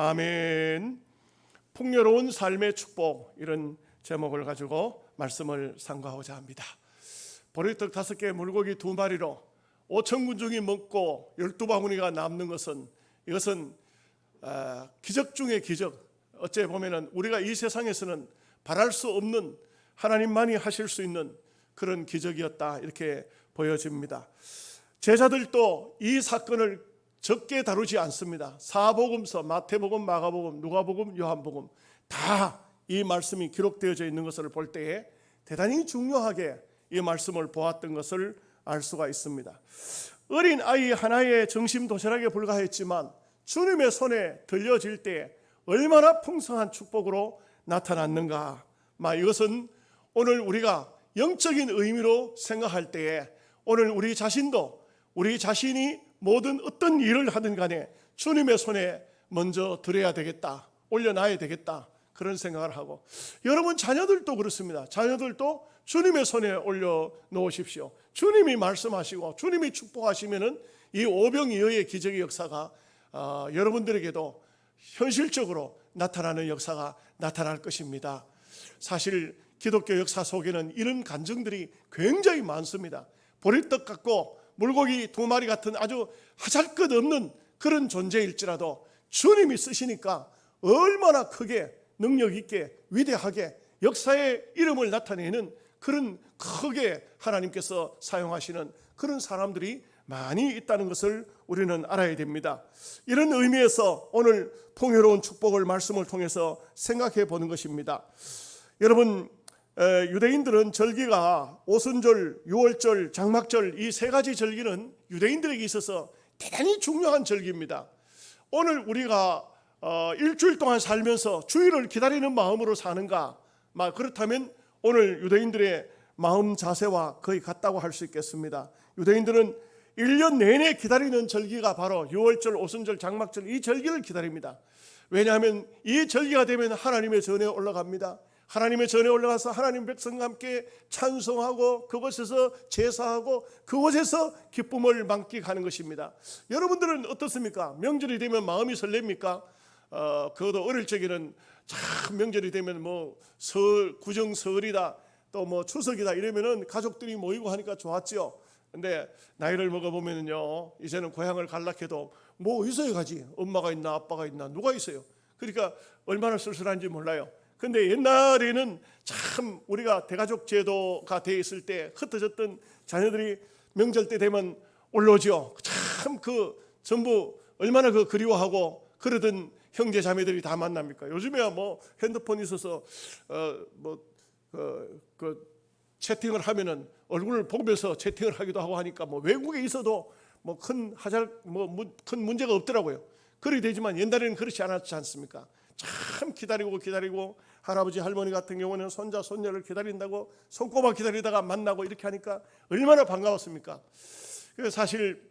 아멘. 풍요로운 삶의 축복, 이런 제목을 가지고 말씀을 상고하고자 합니다. 보리떡 5개, 물고기 2마리로 5,000군중이 먹고 12바구니가 남는 것은, 이것은 기적 중의 기적. 어째 보면은 우리가 이 세상에서는 바랄 수 없는, 하나님만이 하실 수 있는 그런 기적이었다, 이렇게 보여집니다. 제자들도 이 사건을 적게 다루지 않습니다. 사복음서, 마태복음, 마가복음, 누가복음, 요한복음 다 이 말씀이 기록되어져 있는 것을 볼 때에 대단히 중요하게 이 말씀을 보았던 것을 알 수가 있습니다. 어린 아이 하나의 정신도시락에 불과했지만 주님의 손에 들려질 때 얼마나 풍성한 축복으로 나타났는가. 이것은 오늘 우리가 영적인 의미로 생각할 때에 오늘 우리 자신도, 우리 자신이 모든 어떤 일을 하든 간에 주님의 손에 먼저 드려야 되겠다, 올려놔야 되겠다, 그런 생각을 하고, 여러분 자녀들도 그렇습니다. 자녀들도 주님의 손에 올려놓으십시오. 주님이 말씀하시고 주님이 축복하시면은 이 오병이어의 기적의 역사가 여러분들에게도 현실적으로 나타나는 역사가 나타날 것입니다. 사실 기독교 역사 속에는 이런 간증들이 굉장히 많습니다. 보리떡 같고 물고기 2마리 같은 아주 하잘것없는 그런 존재일지라도 주님이 쓰시니까 얼마나 크게, 능력 있게, 위대하게 역사의 이름을 나타내는 그런 크게 하나님께서 사용하시는 그런 사람들이 많이 있다는 것을 우리는 알아야 됩니다. 이런 의미에서 오늘 풍요로운 축복을 말씀을 통해서 생각해 보는 것입니다. 여러분, 유대인들은 절기가 오순절, 유월절, 장막절, 이 3가지 절기는 유대인들에게 있어서 대단히 중요한 절기입니다. 오늘 우리가 일주일 동안 살면서 주일을 기다리는 마음으로 사는가? 그렇다면 오늘 유대인들의 마음 자세와 거의 같다고 할 수 있겠습니다. 유대인들은 1년 내내 기다리는 절기가 바로 유월절, 오순절, 장막절, 이 절기를 기다립니다. 왜냐하면 이 절기가 되면 하나님의 전에 올라갑니다. 하나님의 전에 올라가서 하나님 백성과 함께 찬송하고 그곳에서 제사하고 그곳에서 기쁨을 만끽하는 것입니다. 여러분들은 어떻습니까? 명절이 되면 마음이 설렙니까? 그것도 어릴 적에는 참 명절이 되면 구정 설이다, 또 추석이다 이러면은 가족들이 모이고 하니까 좋았죠. 근데 나이를 먹어보면요, 이제는 고향을 갈락해도 있어야 가지. 엄마가 있나 아빠가 있나 누가 있어요. 그러니까 얼마나 쓸쓸한지 몰라요. 근데 옛날에는 참 우리가 대가족 제도가 돼 있을 때 흩어졌던 자녀들이 명절 때 되면 올라오죠. 참 전부 얼마나 그리워하고 그러던 형제 자매들이 다 만납니까? 요즘에야 핸드폰 있어서 채팅을 하면은 얼굴을 보면서 채팅을 하기도 하고 하니까 외국에 있어도 큰 문제가 없더라고요. 그렇게 되지만 옛날에는 그렇지 않았지 않습니까? 참 기다리고 할아버지 할머니 같은 경우는 손자 손녀를 기다린다고 손꼽아 기다리다가 만나고 이렇게 하니까 얼마나 반가웠습니까? 사실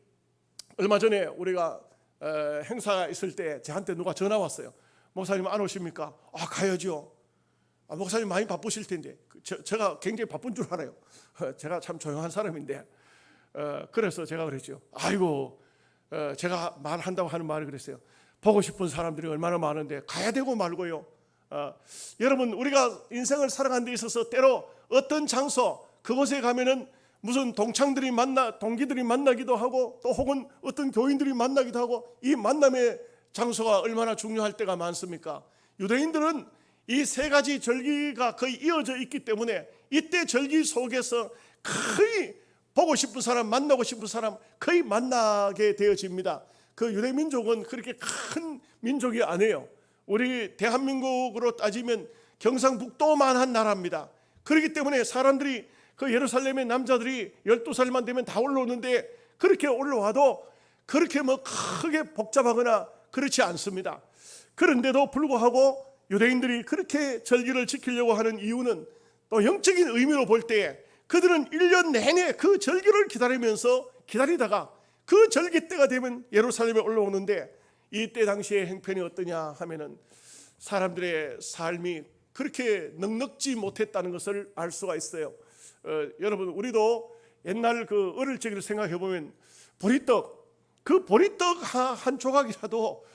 얼마 전에 우리가 행사가 있을 때 저한테 누가 전화 왔어요. 목사님 안 오십니까? 가야죠. 목사님 많이 바쁘실 텐데. 제가 굉장히 바쁜 줄 알아요. 제가 참 조용한 사람인데. 그래서 제가 그랬죠. 아이고, 제가 말한다고 하는 말이 그랬어요. 보고 싶은 사람들이 얼마나 많은데 가야 되고 말고요. 여러분, 우리가 인생을 살아가는 데 있어서 때로 어떤 장소, 그곳에 가면은 무슨 동기들이 만나기도 하고 또 혹은 어떤 교인들이 만나기도 하고, 이 만남의 장소가 얼마나 중요할 때가 많습니까? 유대인들은 이 3가지 절기가 거의 이어져 있기 때문에 이때 절기 속에서 거의 보고 싶은 사람, 만나고 싶은 사람 거의 만나게 되어집니다. 그 유대 민족은 그렇게 큰 민족이 아니에요. 우리 대한민국으로 따지면 경상북도만한 나라입니다. 그렇기 때문에 사람들이 예루살렘의 남자들이 12살만 되면 다 올라오는데, 그렇게 올라와도 그렇게 크게 복잡하거나 그렇지 않습니다. 그런데도 불구하고 유대인들이 그렇게 절기를 지키려고 하는 이유는 또 영적인 의미로 볼 때 그들은 1년 내내 그 절기를 기다리다가 그 절기 때가 되면 예루살렘에 올라오는데, 이때 당시의 형편이 어떠냐 하면은 사람들의 삶이 그렇게 넉넉지 못했다는 것을 알 수가 있어요. 여러분, 우리도 옛날 어릴 적을 생각해 보면 보리떡 한 조각이라도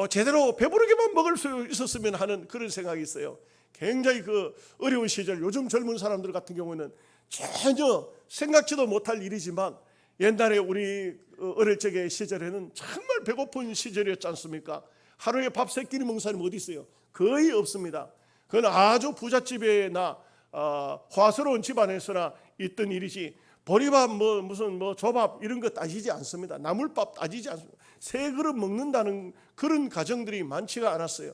제대로 배부르게만 먹을 수 있었으면 하는 그런 생각이 있어요. 굉장히 그 어려운 시절, 요즘 젊은 사람들 같은 경우는 전혀 생각지도 못할 일이지만 옛날에 우리 어릴 적의 시절에는 정말 배고픈 시절이었지 않습니까? 하루에 밥 3끼리 먹는 사람이 어디 있어요? 거의 없습니다. 그건 아주 부잣집에나 화스러운 집안에서나 있던 일이지, 보리밥 무슨 조밥 이런 거 따지지 않습니다. 나물밥 따지지 않습니다. 3그릇 먹는다는 그런 가정들이 많지가 않았어요.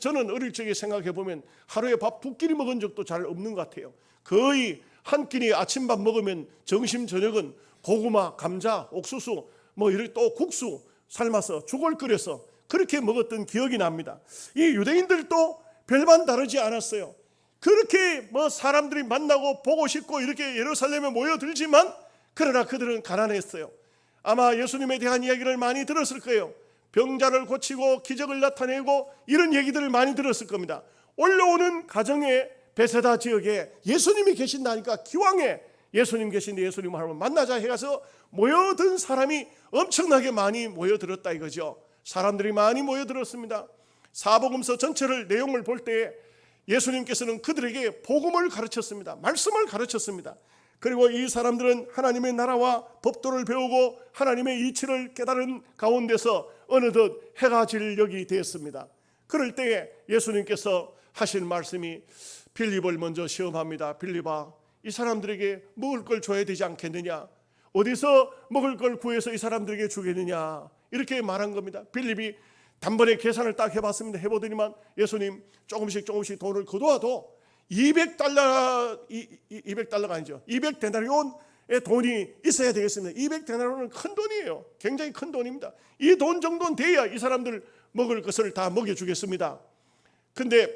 저는 어릴 적에 생각해 보면 하루에 밥 2끼리 먹은 적도 잘 없는 것 같아요. 거의 한 끼니 아침밥 먹으면 점심 저녁은 고구마, 감자, 옥수수, 이렇게 또 국수 삶아서 죽을 끓여서 그렇게 먹었던 기억이 납니다. 이 유대인들도 별반 다르지 않았어요. 그렇게 사람들이 만나고 보고 싶고 이렇게 예루살렘에 모여들지만 그러나 그들은 가난했어요. 아마 예수님에 대한 이야기를 많이 들었을 거예요. 병자를 고치고 기적을 나타내고 이런 얘기들을 많이 들었을 겁니다. 올라오는 가정의 베세다 지역에 예수님이 계신다니까 기왕에 예수님 계신데 예수님을 한번 만나자 해서 모여든 사람이 엄청나게 많이 모여들었다 이거죠. 사람들이 많이 모여들었습니다. 사복음서 전체를 내용을 볼 때 예수님께서는 그들에게 복음을 가르쳤습니다. 말씀을 가르쳤습니다. 그리고 이 사람들은 하나님의 나라와 법도를 배우고 하나님의 이치를 깨달은 가운데서 어느덧 해가 질 역이 되었습니다. 그럴 때에 예수님께서 하신 말씀이 빌립을 먼저 시험합니다. 빌립아, 이 사람들에게 먹을 걸 줘야 되지 않겠느냐? 어디서 먹을 걸 구해서 이 사람들에게 주겠느냐? 이렇게 말한 겁니다. 빌립이 단번에 계산을 딱 해보더니만 예수님 조금씩 돈을 거둬도 200달러가 아니죠. 200데나리온의 돈이 있어야 되겠습니다. 200데나리온은 큰 돈이에요. 굉장히 큰 돈입니다. 이 돈 정도는 돼야 이 사람들 먹을 것을 다 먹여주겠습니다. 근데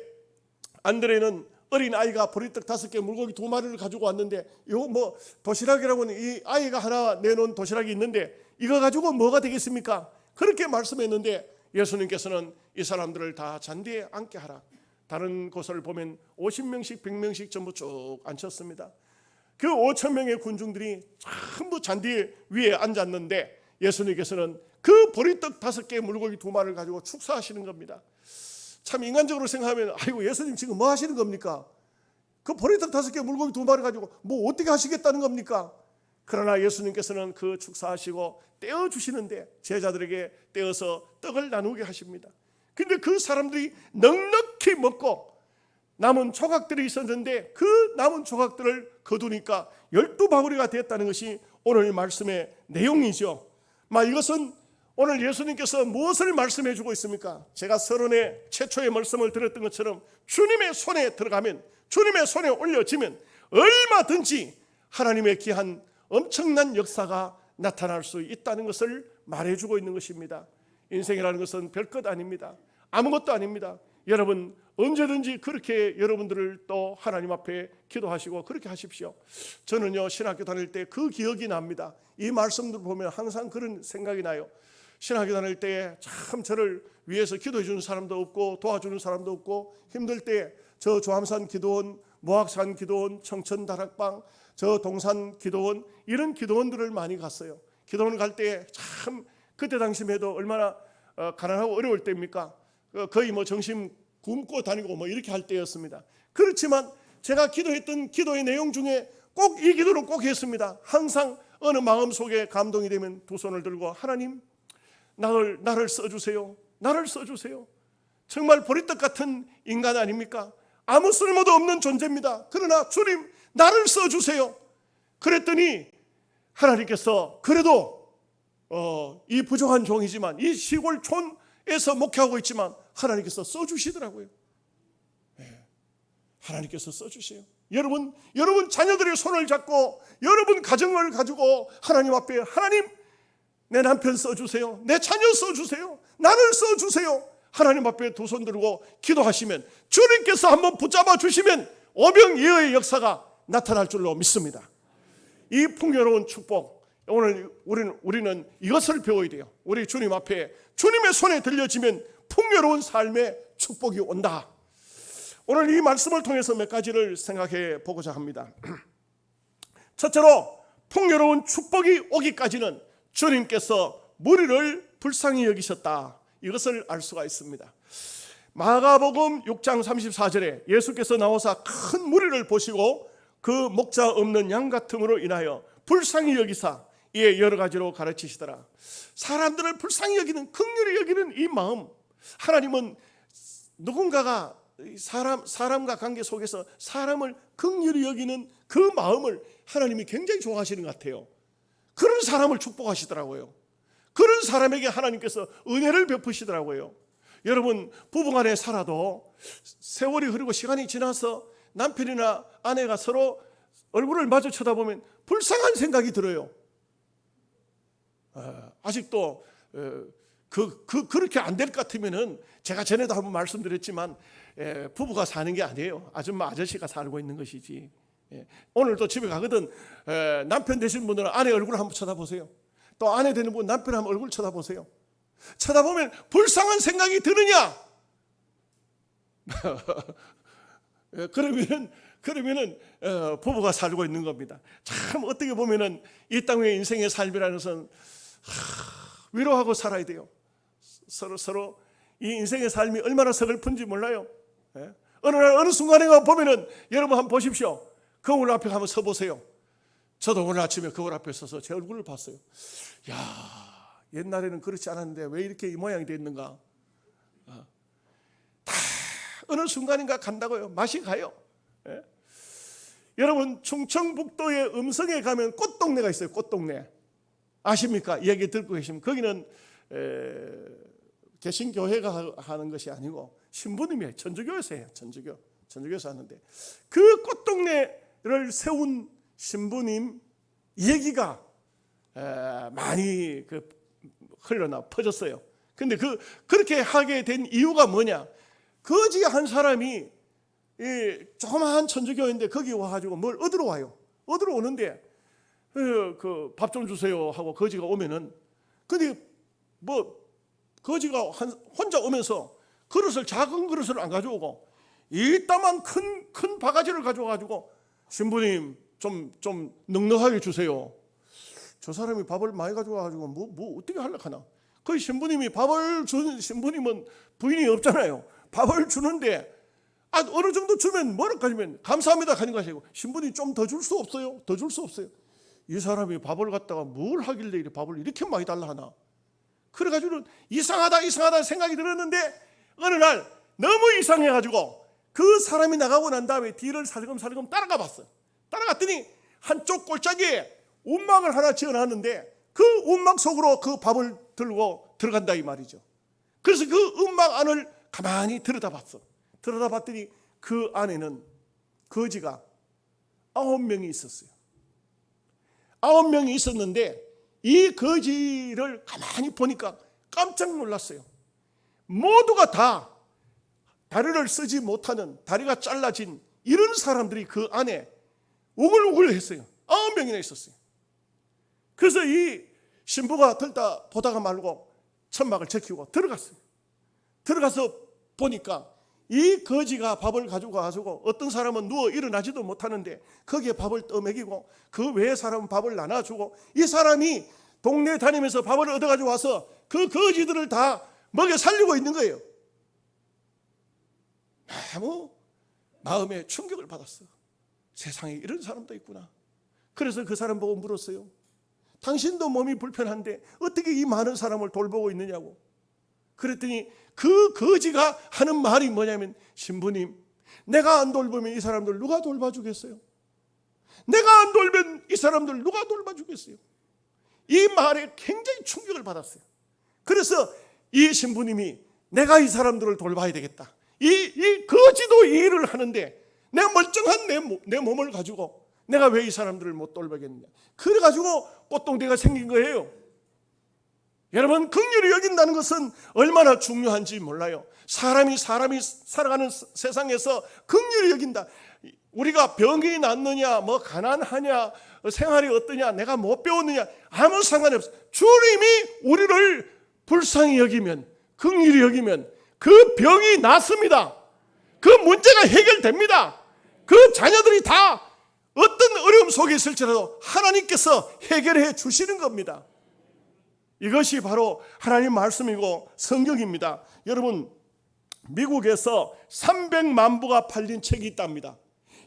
안드레는 어린 아이가 보리떡 5개, 물고기 2마리를 가지고 왔는데 이거 도시락이라고는 이 아이가 하나 내놓은 도시락이 있는데 이거 가지고 뭐가 되겠습니까? 그렇게 말씀했는데 예수님께서는 이 사람들을 다 잔디에 앉게 하라. 다른 곳을 보면 50명씩 100명씩 전부 쭉 앉혔습니다. 그 5,000명의 군중들이 전부 잔디 위에 앉았는데 예수님께서는 그 보리떡 5개, 물고기 2마리를 가지고 축사하시는 겁니다. 참 인간적으로 생각하면 아이고 예수님 지금 뭐 하시는 겁니까? 그 보리떡 5개, 물고기 2마리 가지고 뭐 어떻게 하시겠다는 겁니까? 그러나 예수님께서는 그 축사하시고 떼어주시는데 제자들에게 떼어서 떡을 나누게 하십니다. 근데 그 사람들이 넉넉히 먹고 남은 조각들이 있었는데 그 남은 조각들을 거두니까 12바구니가 됐다는 것이 오늘 말씀의 내용이죠. 이것은 오늘 예수님께서 무엇을 말씀해 주고 있습니까? 제가 서론의 최초의 말씀을 드렸던 것처럼 주님의 손에 들어가면, 주님의 손에 올려지면 얼마든지 하나님의 귀한 엄청난 역사가 나타날 수 있다는 것을 말해주고 있는 것입니다. 인생이라는 것은 별것 아닙니다. 아무것도 아닙니다. 여러분 언제든지 그렇게 여러분들을 또 하나님 앞에 기도하시고 그렇게 하십시오. 저는요 신학교 다닐 때 그 기억이 납니다. 이 말씀들 보면 항상 그런 생각이 나요. 신학교 다닐 때 참 저를 위해서 기도해 주는 사람도 없고 도와주는 사람도 없고 힘들 때 저 조암산 기도원, 모악산 기도원, 청천다락방, 저 동산 기도원 이런 기도원들을 많이 갔어요. 기도원 갈 때 참 그때 당시만 해도 얼마나 가난하고 어려울 때입니까? 거의 정신 굶고 다니고 이렇게 할 때였습니다. 그렇지만 제가 기도했던 기도의 내용 중에 꼭 이 기도를 꼭 했습니다. 항상 어느 마음속에 감동이 되면 두 손을 들고 하나님 나를 써주세요. 나를 써주세요. 정말 보리떡 같은 인간 아닙니까? 아무 쓸모도 없는 존재입니다. 그러나 주님 나를 써주세요. 그랬더니 하나님께서 그래도 이 부족한 종이지만 이 시골촌에서 목회하고 있지만 하나님께서 써주시더라고요. 하나님께서 써주세요. 여러분 자녀들의 손을 잡고 여러분 가정을 가지고 하나님 앞에 하나님 내 남편 써주세요. 내 자녀 써주세요. 나를 써주세요. 하나님 앞에 두 손 들고 기도하시면 주님께서 한번 붙잡아 주시면 오병이어의 역사가 나타날 줄로 믿습니다. 이 풍요로운 축복, 오늘 우리는 이것을 배워야 돼요. 우리 주님 앞에 주님의 손에 들려지면 풍요로운 삶의 축복이 온다. 오늘 이 말씀을 통해서 몇 가지를 생각해 보고자 합니다. 첫째로 풍요로운 축복이 오기까지는 주님께서 무리를 불쌍히 여기셨다. 이것을 알 수가 있습니다. 마가복음 6장 34절에 예수께서 나오사 큰 무리를 보시고 그 목자 없는 양 같음으로 인하여 불쌍히 여기사 이에 여러 가지로 가르치시더라. 사람들을 불쌍히 여기는, 긍휼히 여기는 이 마음, 하나님은 누군가가 사람과 관계 속에서 사람을 긍휼히 여기는 그 마음을 하나님이 굉장히 좋아하시는 것 같아요. 그런 사람을 축복하시더라고요. 그런 사람에게 하나님께서 은혜를 베푸시더라고요. 여러분, 부부간에 살아도 세월이 흐르고 시간이 지나서 남편이나 아내가 서로 얼굴을 마주 쳐다보면 불쌍한 생각이 들어요. 아직도 그렇게 안 될 것 같으면은, 제가 전에도 한번 말씀드렸지만 부부가 사는 게 아니에요. 아줌마 아저씨가 살고 있는 것이지. 오늘도 집에 가거든 남편 되신 분들은 아내 얼굴 한번 쳐다보세요. 또 아내 되는 분 남편 한번 얼굴 쳐다보세요. 쳐다보면 불쌍한 생각이 드느냐? 그러면은 부부가 살고 있는 겁니다. 참 어떻게 보면은 이 땅의 인생의 삶이라는 것은 위로하고 살아야 돼요. 서로 이 인생의 삶이 얼마나 서글픈지 몰라요. 어느 날 어느 순간에 보면은, 여러분 한번 보십시오. 거울 앞에 한번 서 보세요. 저도 오늘 아침에 거울 앞에 서서 제 얼굴을 봤어요. 야, 옛날에는 그렇지 않았는데 왜 이렇게 이 모양이 됐는가? 다 어느 순간인가 간다고요. 맛이 가요. 여러분, 충청북도의 음성에 가면 꽃동네가 있어요. 꽃동네 아십니까? 이야기 듣고 계시면, 거기는 개신교회가 하는 것이 아니고 신부님이 천주교에서 해요. 천주교에서 하는데, 그 꽃동네를 세운 신부님 얘기가 많이 흘러나 퍼졌어요. 근데 그렇게 하게 된 이유가 뭐냐? 거지 한 사람이 조그마한 천주교인데 거기 와가지고 뭘 얻으러 와요. 얻으러 오는데 밥 좀 주세요 하고 거지가 오면은, 근데 거지가 혼자 오면서 작은 그릇을 안 가져오고 이따만 큰 바가지를 가져와가지고, 신부님 좀 넉넉하게 주세요. 저 사람이 밥을 많이 가져와가지고 뭐 어떻게 하려고 하나? 그 신부님이 밥을 주는, 신부님은 부인이 없잖아요. 밥을 주는데 어느 정도 주면 뭐라고 하면 감사합니다 하는 것이고, 신부님 좀 더 줄 수 없어요? 더 줄 수 없어요? 이 사람이 밥을 갖다가 뭘 하길래 밥을 이렇게 많이 달라 하나? 그래가지고 이상하다 생각이 들었는데, 어느 날 너무 이상해가지고 그 사람이 나가고 난 다음에 뒤를 살금살금 따라가 봤어요. 따라갔더니 한쪽 골짜기에 움막을 하나 지어놨는데, 그 움막 속으로 그 밥을 들고 들어간다 이 말이죠. 그래서 그 움막 안을 가만히 들여다봤더니 그 안에는 거지가 9명이 있었어요. 9명이 있었는데, 이 거지를 가만히 보니까 깜짝 놀랐어요. 모두가 다 다리를 쓰지 못하는, 다리가 잘라진 이런 사람들이 그 안에 우글우글 했어요. 9명이나 있었어요. 그래서 이 신부가 들다 보다가 말고 천막을 제키고 들어갔어요. 들어가서 보니까 이 거지가 밥을 가지고 어떤 사람은 누워 일어나지도 못하는데 거기에 밥을 떠먹이고, 그 외의 사람은 밥을 나눠주고, 이 사람이 동네 다니면서 밥을 얻어가지고 와서 그 거지들을 다 먹여 살리고 있는 거예요. 너무 마음에 충격을 받았어요. 세상에 이런 사람도 있구나. 그래서 그 사람 보고 물었어요. 당신도 몸이 불편한데 어떻게 이 많은 사람을 돌보고 있느냐고. 그랬더니 그 거지가 하는 말이 뭐냐면, 신부님, 내가 안 돌보면 이 사람들 누가 돌봐주겠어요? 내가 안 돌면 이 사람들 누가 돌봐주겠어요? 이 말에 굉장히 충격을 받았어요. 그래서 이 신부님이 내가 이 사람들을 돌봐야 되겠다. 이 거지도 이 일을 하는데 내가 멀쩡한 내 몸을 가지고 내가 왜 이 사람들을 못 돌보겠느냐. 그래가지고 꽃동대가 생긴 거예요. 여러분, 긍휼히 여긴다는 것은 얼마나 중요한지 몰라요. 사람이 살아가는 세상에서 긍휼히 여긴다. 우리가 병이 낫느냐, 가난하냐, 생활이 어떠냐, 내가 못 배웠느냐, 아무 상관이 없어요. 주님이 우리를 불쌍히 여기면, 긍휼히 여기면 그 병이 낫습니다. 그 문제가 해결됩니다. 그 자녀들이 다 어떤 어려움 속에 있을지라도 하나님께서 해결해 주시는 겁니다. 이것이 바로 하나님 말씀이고 성경입니다. 여러분, 미국에서 300만 부가 팔린 책이 있답니다.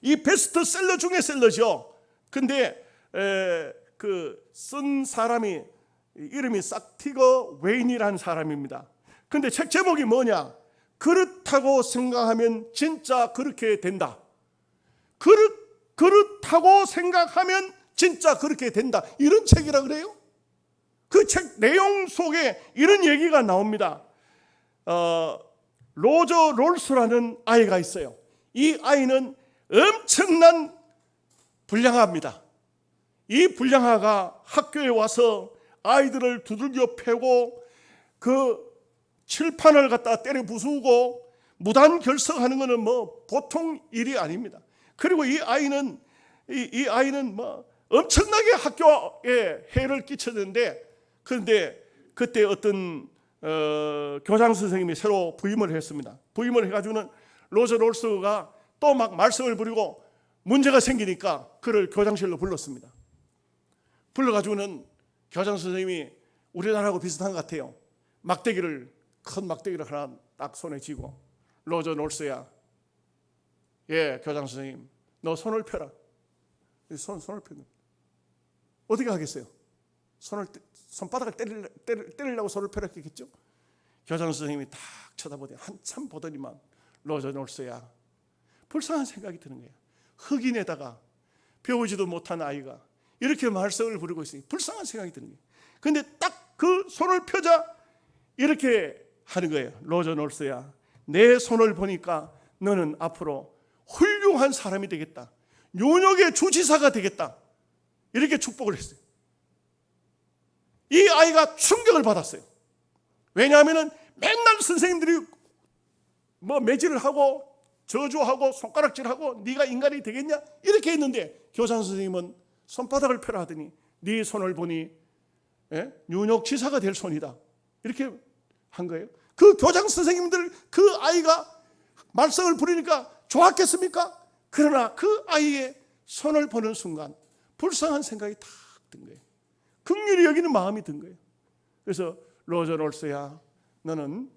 이 베스트셀러 중에 셀러죠. 근데 쓴 사람이 이름이 삭티거 웨인이라는 사람입니다. 근데 책 제목이 뭐냐? 그렇다고 생각하면 진짜 그렇게 된다. 그렇다고 생각하면 진짜 그렇게 된다. 이런 책이라 그래요. 그 책 내용 속에 이런 얘기가 나옵니다. 로저 롤스라는 아이가 있어요. 이 아이는 엄청난 불량아입니다. 이 불량아가 학교에 와서 아이들을 두들겨 패고 그 칠판을 갖다 때려 부수고 무단 결석하는 것은 뭐 보통 일이 아닙니다. 그리고 이 아이는 뭐 엄청나게 학교에 해를 끼쳤는데, 그런데 그때 어떤 교장 선생님이 새로 부임을 했습니다. 부임을 해가지고는 로저 롤스가 또 막 말썽을 부리고 문제가 생기니까 그를 교장실로 불렀습니다. 불러가지고는 교장 선생님이 우리나라하고 비슷한 것 같아요. 큰 막대기를 하나 딱 손에 쥐고, 로저 롤스야, 예, 교장 선생님, 너 손을 펴라. 손을 펴는 어떻게 하겠어요? 손바닥을 때리려고 손을 펴라 했겠죠? 교장 선생님이 딱 쳐다보더니 한참 보더니만, 로저 롤스야, 불쌍한 생각이 드는 거예요. 흑인에다가 배우지도 못한 아이가 이렇게 말썽을 부리고 있으니 불쌍한 생각이 드는 거예요. 근데 딱 그 손을 펴자 이렇게 하는 거예요. 로저 롤스야, 내 손을 보니까 너는 앞으로 훌륭한 사람이 되겠다. 뉴욕의 주지사가 되겠다. 이렇게 축복을 했어요. 이 아이가 충격을 받았어요. 왜냐하면 맨날 선생님들이 뭐 매질을 하고 저주하고 손가락질하고 네가 인간이 되겠냐 이렇게 했는데, 교장 선생님은 손바닥을 펴라 하더니 네 손을 보니 뉴욕 지사가 될 손이다. 이렇게 한 거예요. 그 교장 선생님들 그 아이가 말썽을 부리니까 좋았겠습니까? 그러나 그 아이의 손을 보는 순간 불쌍한 생각이 탁 든 거예요. 긍휼히 여기는 마음이 든 거예요. 그래서 로저 롤스야, 너는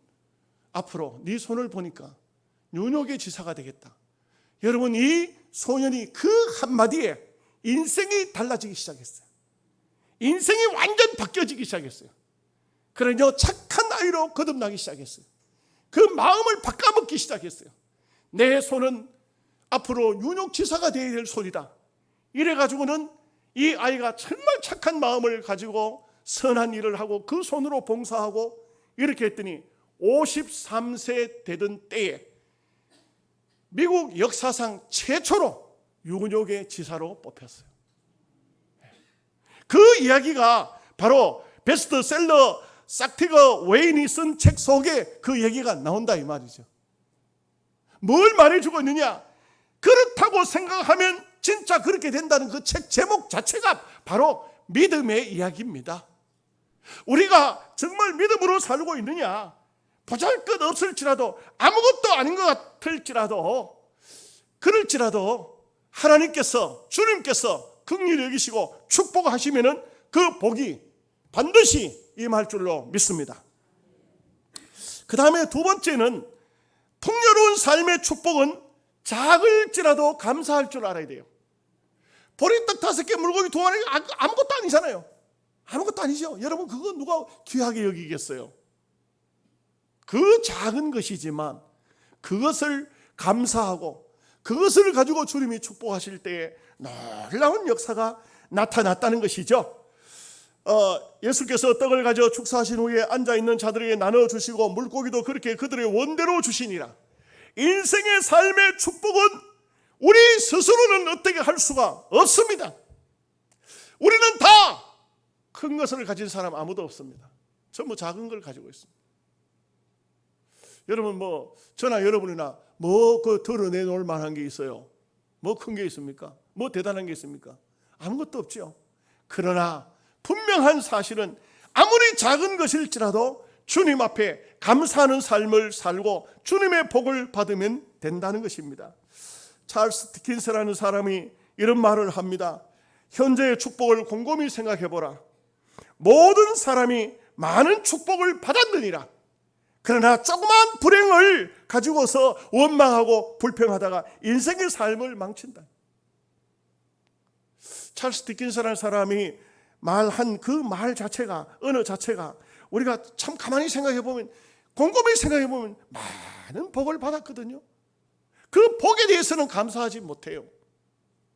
앞으로 네 손을 보니까 뉴욕의 지사가 되겠다. 여러분, 이 소년이 그 한마디에 인생이 달라지기 시작했어요. 인생이 완전 바뀌어지기 시작했어요. 그러니 착한 아이로 거듭나기 시작했어요. 그 마음을 바꿔먹기 시작했어요. 내 손은 앞으로 뉴욕 지사가 되어야 될 손이다. 이래가지고는 이 아이가 정말 착한 마음을 가지고 선한 일을 하고 그 손으로 봉사하고 이렇게 했더니 53세 되던 때에 미국 역사상 최초로 뉴욕의 지사로 뽑혔어요. 그 이야기가 바로 베스트셀러 삭티거 웨인이 쓴 책 속에 그 얘기가 나온다 이 말이죠. 뭘 말해주고 있느냐? 그렇다고 생각하면 진짜 그렇게 된다는 그 책 제목 자체가 바로 믿음의 이야기입니다. 우리가 정말 믿음으로 살고 있느냐? 보잘것없을지라도 아무것도 아닌 것 같을지라도 그럴지라도 하나님께서 주님께서 긍휼히 여기시고 축복하시면은 그 복이 반드시 임할 줄로 믿습니다. 그 다음에 두 번째는 풍요로운 삶의 축복은 작을지라도 감사할 줄 알아야 돼요. 보리떡 5개 물고기 2마리 아무것도 아니잖아요. 아무것도 아니죠. 여러분, 그거 누가 귀하게 여기겠어요? 그 작은 것이지만 그것을 감사하고 그것을 가지고 주님이 축복하실 때에 놀라운 역사가 나타났다는 것이죠. 예수께서 떡을 가져 축사하신 후에 앉아있는 자들에게 나눠주시고 물고기도 그렇게 그들의 원대로 주시니라. 인생의 삶의 축복은 우리 스스로는 어떻게 할 수가 없습니다. 우리는 다 큰 것을 가진 사람 아무도 없습니다. 전부 작은 걸 가지고 있습니다. 여러분, 저나 여러분이나 그 드러내놓을 만한 게 있어요? 뭐 큰 게 있습니까? 뭐 대단한 게 있습니까? 아무것도 없죠. 그러나 분명한 사실은 아무리 작은 것일지라도 주님 앞에 감사하는 삶을 살고 주님의 복을 받으면 된다는 것입니다. 찰스 디킨스라는 사람이 이런 말을 합니다. 현재의 축복을 곰곰이 생각해 보라. 모든 사람이 많은 축복을 받았느니라. 그러나 조그만 불행을 가지고서 원망하고 불평하다가 인생의 삶을 망친다. 찰스 디킨스라는 사람이 말한 그 말 자체가, 언어 자체가 우리가 참 가만히 생각해 보면, 곰곰이 생각해 보면 많은 복을 받았거든요. 그 복에 대해서는 감사하지 못해요.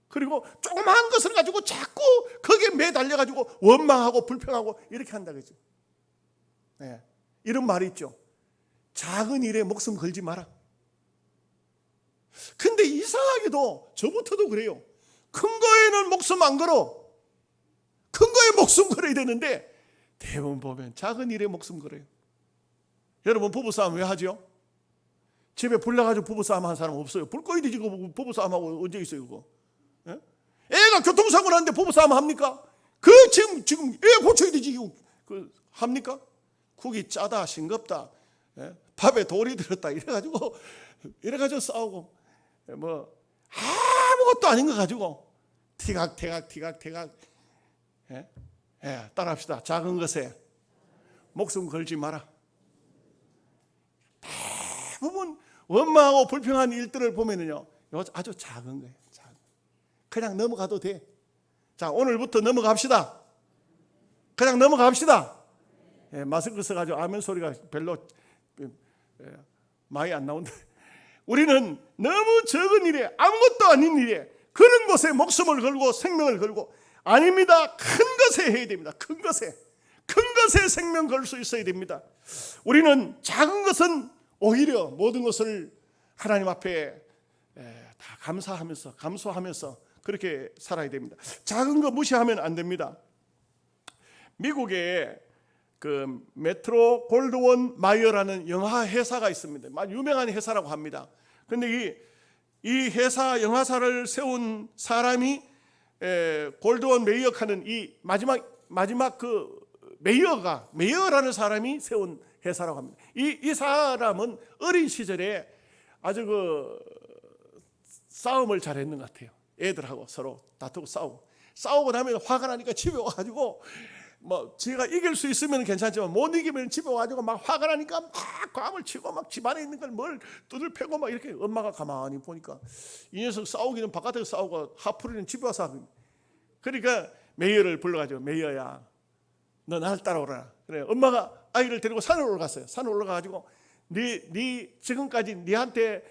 그리고 조그마한 것을 가지고 자꾸 거기에 매달려 가지고 원망하고 불평하고 이렇게 한다 그죠. 네. 이런 말이 있죠. 작은 일에 목숨 걸지 마라. 근데 이상하게도 저부터도 그래요. 큰 거에는 목숨 안 걸어. 큰 거에 목숨 걸어야 되는데 대부분 보면 작은 일에 목숨 걸어요. 여러분 부부싸움 왜 하죠? 집에 불 나가지고 부부싸움 한 사람 없어요. 불 꺼야 되지. 부부싸움하고 언제 있어요 그거? 예? 애가 교통사고 났는데 부부싸움 합니까? 그 지금 애 고쳐야 되지. 그 합니까? 국이 짜다 싱겁다, 예? 밥에 돌이 들었다 이래가지고 싸우고, 뭐 아무것도 아닌 거 가지고 티각 예? 예, 따라합시다. 작은 것에 목숨 걸지 마라. 대부분 원망하고 불평한 일들을 보면은요, 아주 작은 거예요. 그냥 넘어가도 돼. 자, 오늘부터 넘어갑시다. 그냥 넘어갑시다. 예, 마스크 써가지고 아멘 소리가 별로 많이 안 나온다. 우리는 너무 적은 일에, 아무것도 아닌 일에 그런 것에 목숨을 걸고 생명을 걸고, 아닙니다. 큰 것에 해야 됩니다. 큰 것에 생명 걸 수 있어야 됩니다. 우리는 작은 것은 오히려 모든 것을 하나님 앞에 다 감사하면서 그렇게 살아야 됩니다. 작은 거 무시하면 안 됩니다. 미국에 그 메트로 골드원 마이어라는 영화 회사가 있습니다. 아주 유명한 회사라고 합니다. 그런데 이 회사 영화사를 세운 사람이 골드원 메이어하는 이 마지막 그 메이어라는 사람이 세운 회사라고 합니다. 이 사람은 어린 시절에 아주 그 싸움을 잘했는 것 같아요. 애들하고 서로 다투고 싸우고 나면 화가 나니까 집에 와가지고, 뭐 지가 이길 수 있으면 괜찮지만 못 이기면 집에 와가지고 막 화가 나니까 막 괌을 치고 막 집안에 있는 걸 뭘 뚜들 패고 막 이렇게, 엄마가 가만히 보니까 이 녀석 싸우기는 바깥에서 싸우고 하풀이는 집에 와서 하고. 그러니까 메이어를 불러가지고, 메이어야 너 나를 따라오라. 그래, 엄마가 아이를 데리고 산을 올라갔어요. 산을 올라가가지고 네 지금까지 네한테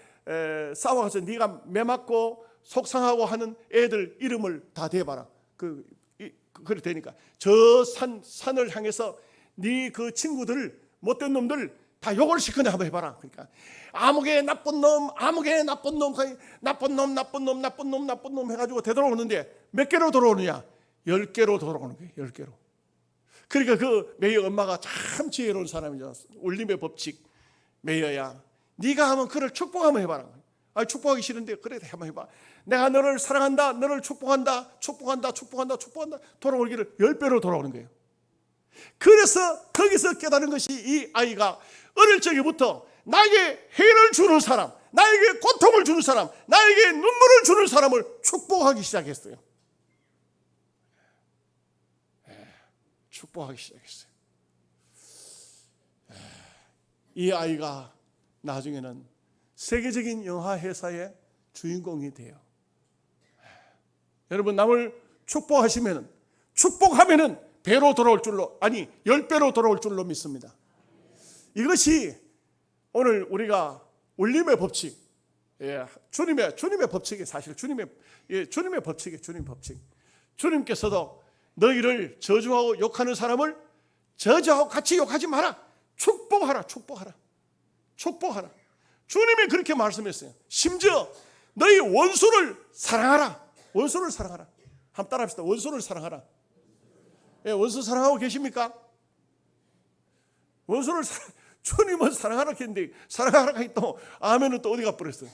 싸워서 네가 매맞고 속상하고 하는 애들 이름을 다 대봐라. 그래 되니까 저 산을 향해서 네 그 친구들, 못된 놈들 다 욕을 시키네 한번 해봐라. 그러니까 아무개 나쁜 놈 해가지고 되돌아오는데 몇 개로 돌아오느냐? 10개로 돌아오는 거예요. 10개로. 그러니까 그 메이어 엄마가 참 지혜로운 사람이죠. 울림의 법칙. 메이어야, 네가 하면 그를 축복하면 해봐라. 축복하기 싫은데 그래 한번 해봐. 내가 너를 사랑한다, 너를 축복한다. 돌아오기를 10배로 돌아오는 거예요. 그래서 거기서 깨달은 것이, 이 아이가 어릴 적부터 나에게 해를 주는 사람, 나에게 고통을 주는 사람, 나에게 눈물을 주는 사람을 축복하기 시작했어요. 축복하기 시작했어요. 이 아이가 나중에는 세계적인 영화 회사의 주인공이 돼요. 여러분, 남을 축복하면은 배로 돌아올 줄로, 아니 10배로 돌아올 줄로 믿습니다. 이것이 오늘 우리가 울림의 법칙, 주님의 법칙이 사실 주님의 법칙이에요. 주님 법칙. 주님께서도 너희를 저주하고 욕하는 사람을 저주하고 같이 욕하지 마라. 축복하라. 주님이 그렇게 말씀했어요. 심지어 너희 원수를 사랑하라. 한번 따라합시다. 원수를 사랑하라. 원수 사랑하고 계십니까? 주님은 사랑하라 했는데, 사랑하라가 또 아멘은 또 어디 가버렸어요?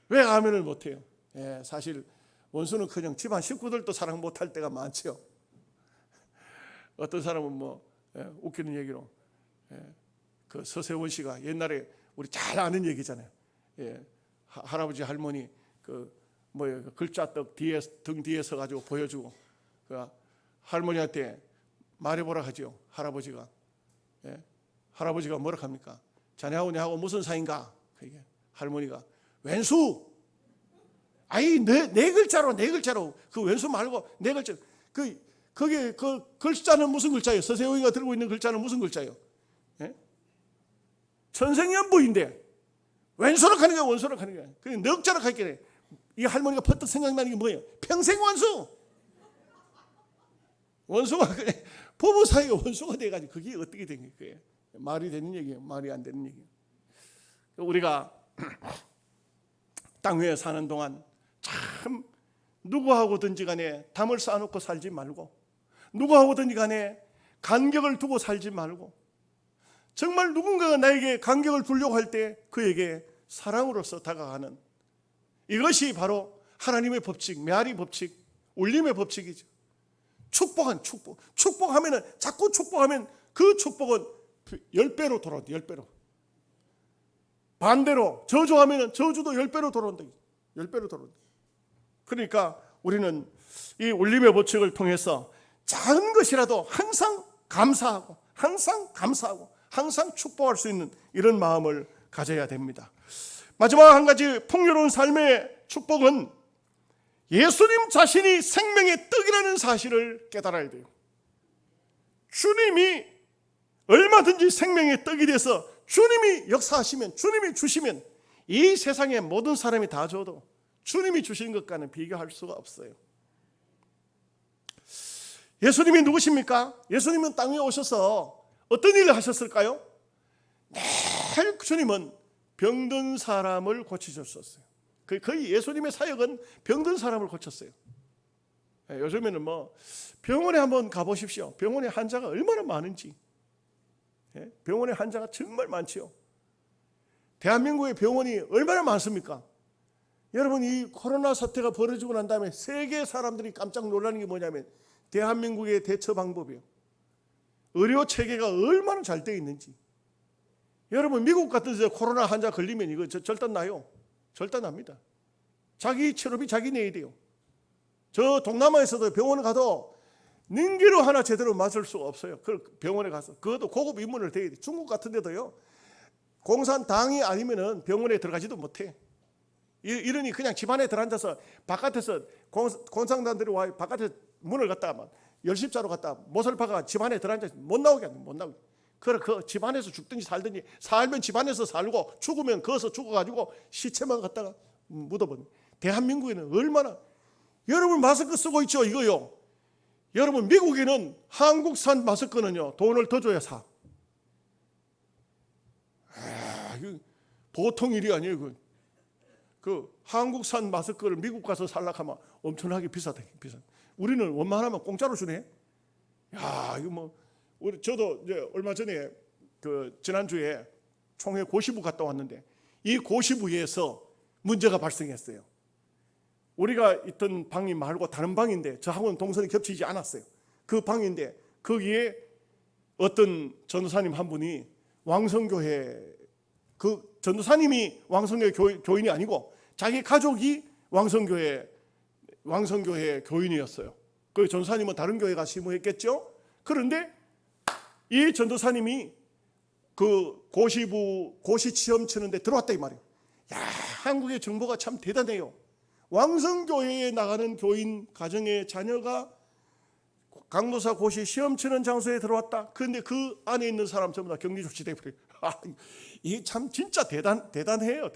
왜 아멘을 못해요? 사실 원수는 그냥 집안 식구들도 사랑 못할 때가 많죠. 어떤 사람은 웃기는 얘기로, 그 서세원 씨가 옛날에 우리 잘 아는 얘기잖아요. 할아버지 할머니 글자떡 등 뒤에 서가지고 보여주고, 그 할머니한테 말해보라 하죠. 할아버지가 예? 할아버지가 뭐라 합니까? 자네하고 내하고 무슨 사이인가? 그게 할머니가 왼수. 아이 네 글자로 그 왼수 말고 네 글자. 거기 그 글자는 무슨 글자예요? 서세호이가 들고 있는 글자는 무슨 글자예요? 예? 천생연분인데 왼수로 가는 게 원수로 가는 게 그냥 넉자로 갈게. 이 할머니가 퍼뜩 생각나는 게 뭐예요? 평생 원수. 원수가 그래. 부부 사이가 원수가 돼가지고 그게 어떻게 된 거예요? 말이 되는 얘기예요? 말이 안 되는 얘기예요? 우리가 땅 위에 사는 동안 참 누구하고든지 간에 담을 쌓아놓고 살지 말고, 누구하고든지 간에 간격을 두고 살지 말고, 정말 누군가가 나에게 간격을 두려고 할 때 그에게 사랑으로서 다가가는, 이것이 바로 하나님의 법칙, 메아리 법칙, 울림의 법칙이죠. 축복하면은, 자꾸 축복하면 그 축복은 10배로 돌아온다. 10배로. 반대로 저주하면은 저주도 10배로 돌아온다. 10배로 돌아온다. 그러니까 우리는 이 울림의 법칙을 통해서 작은 것이라도 항상 감사하고 항상 축복할 수 있는 이런 마음을 가져야 됩니다. 마지막 한 가지 풍요로운 삶의 축복은 예수님 자신이 생명의 떡이라는 사실을 깨달아야 돼요. 주님이 얼마든지 생명의 떡이 돼서 주님이 역사하시면, 주님이 주시면 이 세상의 모든 사람이 다 줘도 주님이 주시는 것과는 비교할 수가 없어요. 예수님이 누구십니까? 예수님은 땅 위에 오셔서 어떤 일을 하셨을까요? 늘 주님은 병든 사람을 고치셨었어요. 거의 예수님의 사역은 병든 사람을 고쳤어요. 요즘에는 병원에 한번 가보십시오. 병원에 환자가 얼마나 많은지. 병원에 환자가 정말 많지요. 대한민국의 병원이 얼마나 많습니까? 여러분, 이 코로나 사태가 벌어지고 난 다음에 세계 사람들이 깜짝 놀라는 게 뭐냐면 대한민국의 대처 방법이에요. 의료 체계가 얼마나 잘 되어 있는지. 여러분, 미국 같은 데 코로나 환자 걸리면 이거 절단 나요. 절단 납니다. 자기 치료비 자기 내야 돼요. 저 동남아에서도 병원에 가도 능기로 하나 제대로 맞을 수가 없어요. 그 병원에 가서 그것도 고급 입문을 대야 돼. 중국 같은 데도요, 공산당이 아니면은 병원에 들어가지도 못해. 이러니 그냥 집안에 들어앉아서 바깥에서 공산당들이 와 바깥에 문을 갖다가 열십자로 갖다 못을 박아 집안에 들어앉아서 못 나오게 하는, 못 나오게. 그래, 그 집안에서 죽든지 살든지, 살면 집안에서 살고 죽으면 거기서 죽어가지고 시체만 갖다가 묻어버려. 대한민국에는 얼마나, 여러분 마스크 쓰고 있죠, 이거요. 여러분, 미국에는 한국산 마스크는요 돈을 더 줘야 사. 이거 보통 일이 아니에요. 그 한국산 마스크를 미국 가서 살려고 하면 엄청나게 비싸다. 우리는 원만하면 공짜로 주네. 야, 이거 저도 이제 얼마 전에 지난주에 총회 고시부 갔다 왔는데 이 고시부에서 문제가 발생했어요. 우리가 있던 방이 말고 다른 방인데 저하고는 동선이 겹치지 않았어요. 그 방인데 거기에 어떤 전도사님 한 분이 왕성교회, 그 전도사님이 왕성교회 교인이 아니고 자기 가족이 왕성교회 교인이었어요. 그 전도사님은 다른 교회 가서 심호했겠죠. 그런데 이 전도사님이 그 고시 시험 치는데 들어왔다 이 말이에요. 야, 한국의 정보가 참 대단해요. 왕성교회에 나가는 교인 가정의 자녀가 강도사 고시 시험 치는 장소에 들어왔다. 그런데 그 안에 있는 사람 전부 다 격리 조치돼 버려요. 이게 참 진짜 대단해요.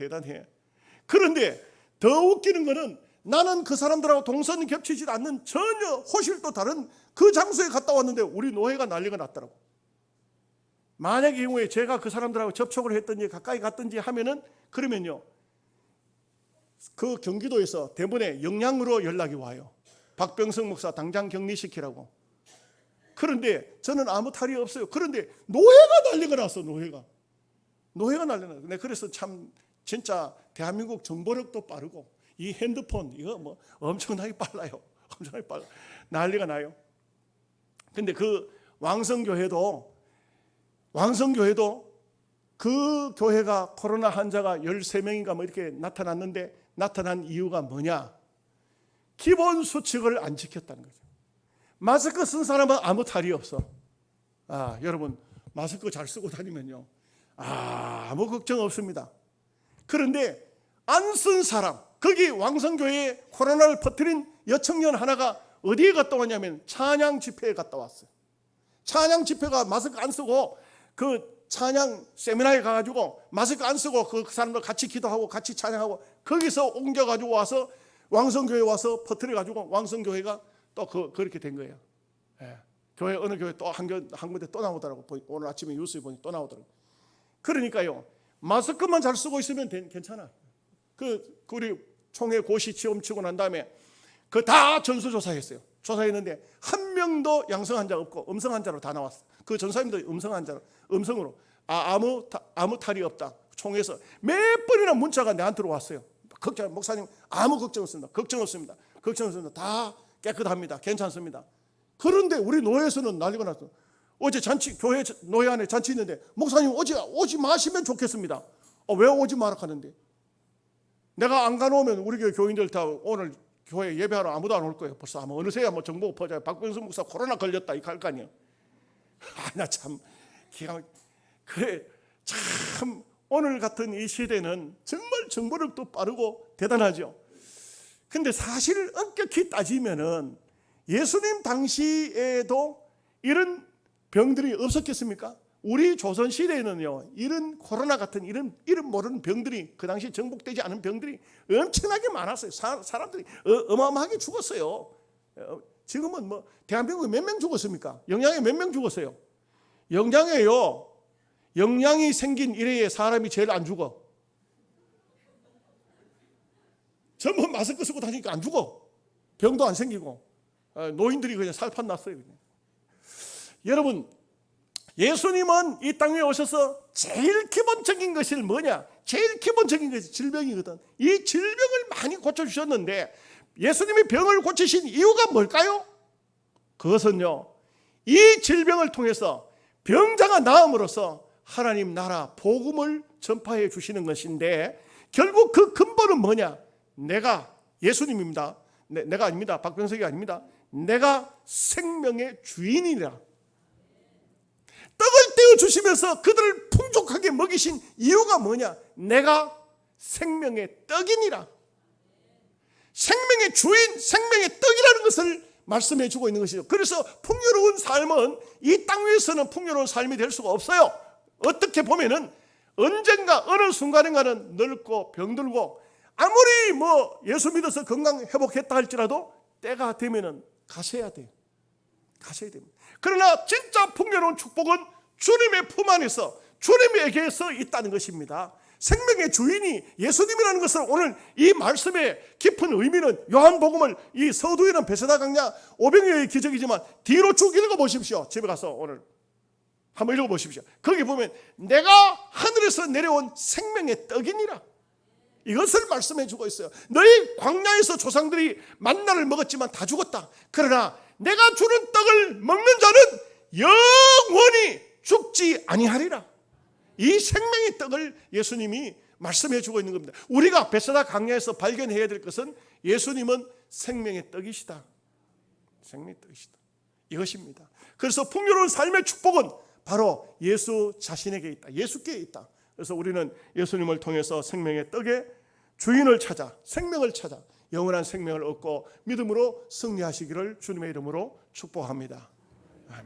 그런데 더 웃기는 거는 나는 그 사람들하고 동선이 겹치지 않는 전혀 호실도 다른 그 장소에 갔다 왔는데 우리 노회가 난리가 났더라고. 만약의 경우에 제가 그 사람들하고 접촉을 했든지 가까이 갔든지 하면은, 그러면요 그 경기도에서 대본에 영양으로 연락이 와요. 박병석 목사 당장 격리시키라고. 그런데 저는 아무 탈이 없어요. 그런데 노회가 난리가 났어. 노회가 난리가 났어. 그래서 참 진짜 대한민국 정보력도 빠르고 이 핸드폰 이거 엄청나게 빨라요. 엄청나게 빨라. 난리가 나요. 근데 그 왕성교회도 그 교회가 코로나 환자가 13명인가 이렇게 나타났는데 나타난 이유가 뭐냐? 기본 수칙을 안 지켰다는 거죠. 마스크 쓴 사람은 아무 탈이 없어. 여러분, 마스크 잘 쓰고 다니면요, 아무 걱정 없습니다. 그런데 안 쓴 사람, 거기 왕성교회에 코로나를 퍼뜨린 여청년 하나가 어디에 갔다 왔냐면 찬양 집회에 갔다 왔어요. 찬양 집회가 마스크 안 쓰고 그 찬양 세미나에 가가지고 마스크 안 쓰고 그 사람들 같이 기도하고 같이 찬양하고 거기서 옮겨가지고 와서 왕성교회 와서 퍼뜨려가지고 왕성교회가 또 그렇게 된 거예요. 예. 교회 어느 교회 또 한 군데 또 나오더라고. 오늘 아침에 뉴스에 보니 또 나오더라고. 그러니까요, 마스크만 잘 쓰고 있으면 괜찮아. 우리 총회 고시 시험 치고 난 다음에 그 다 전수조사했어요. 조사했는데 한 명도 양성 환자 없고 음성 환자로 다 나왔어. 그 전사님도 음성 환자로, 음성으로 아무 탈이 없다. 총회에서 몇 번이나 문자가 내한테로 왔어요. 목사님 아무 걱정 없습니다. 걱정 없습니다. 걱정 없습니다. 다 깨끗합니다. 괜찮습니다. 그런데 우리 노회에서는 난리가 났어. 어제 잔치, 교회 노회 안에 잔치 있는데 목사님 오지 마시면 좋겠습니다. 왜 오지 마라 하는데? 내가 안 가놓으면 우리 교회 교인들 다 오늘 교회 예배하러 아무도 안 올 거예요. 벌써 아마 어느새야 정보가 퍼져요. 박병수 목사 코로나 걸렸다 이렇게 할 거 아니에요. 나 참 그래, 참 오늘 같은 이 시대는 정말 정보력도 빠르고 대단하죠. 근데 사실 엄격히 따지면은 예수님 당시에도 이런 병들이 없었겠습니까? 우리 조선 시대에는요, 이런 코로나 같은 이름 모르는 병들이, 그 당시 정복되지 않은 병들이 엄청나게 많았어요. 사람들이 어마어마하게 죽었어요. 지금은 뭐 대한민국에 몇 명 죽었습니까? 영양에 몇 명 죽었어요? 영양이 생긴 이래에 사람이 제일 안 죽어. 전부 마스크 쓰고 다니니까 안 죽어. 병도 안 생기고 노인들이 그냥 살판 났어요. 그냥. 여러분, 예수님은 이 땅에 오셔서 제일 기본적인 것이 뭐냐? 제일 기본적인 것이 질병이거든. 이 질병을 많이 고쳐주셨는데 예수님이 병을 고치신 이유가 뭘까요? 그것은요, 이 질병을 통해서 병자가 나음으로써 하나님 나라 복음을 전파해 주시는 것인데, 결국 그 근본은 뭐냐? 내가 예수님입니다. 내가 아닙니다. 박병석이 아닙니다. 내가 생명의 주인이라. 떡을 떼어 주시면서 그들을 풍족하게 먹이신 이유가 뭐냐? 내가 생명의 떡이니라. 생명의 주인, 생명의 떡이라는 것을 말씀해 주고 있는 것이죠. 그래서 풍요로운 삶은 이 땅 위에서는 풍요로운 삶이 될 수가 없어요. 어떻게 보면은 언젠가 어느 순간인가는 늙고 병들고 아무리 뭐 예수 믿어서 건강 회복했다 할지라도 때가 되면은 가셔야 돼요. 가셔야 됩니다. 그러나 진짜 풍요로운 축복은 주님의 품 안에서, 주님에게서 있다는 것입니다. 생명의 주인이 예수님이라는 것을 오늘 이 말씀의 깊은 의미는, 요한복음을 이 서두에는 베세다 강야 오병이어의 기적이지만 뒤로 쭉 읽어보십시오. 집에 가서 오늘 한번 읽어보십시오. 거기 보면 내가 하늘에서 내려온 생명의 떡이니라, 이것을 말씀해 주고 있어요. 너희 광야에서 조상들이 만나를 먹었지만 다 죽었다. 그러나 내가 주는 떡을 먹는 자는 영원히 죽지 아니하리라. 이 생명의 떡을 예수님이 말씀해 주고 있는 겁니다. 우리가 베세다 강야에서 발견해야 될 것은 예수님은 생명의 떡이시다. 생명의 떡이시다. 이것입니다. 그래서 풍요로운 삶의 축복은 바로 예수 자신에게 있다. 예수께 있다. 그래서 우리는 예수님을 통해서 생명의 떡의 주인을 찾아, 생명을 찾아 영원한 생명을 얻고 믿음으로 승리하시기를 주님의 이름으로 축복합니다.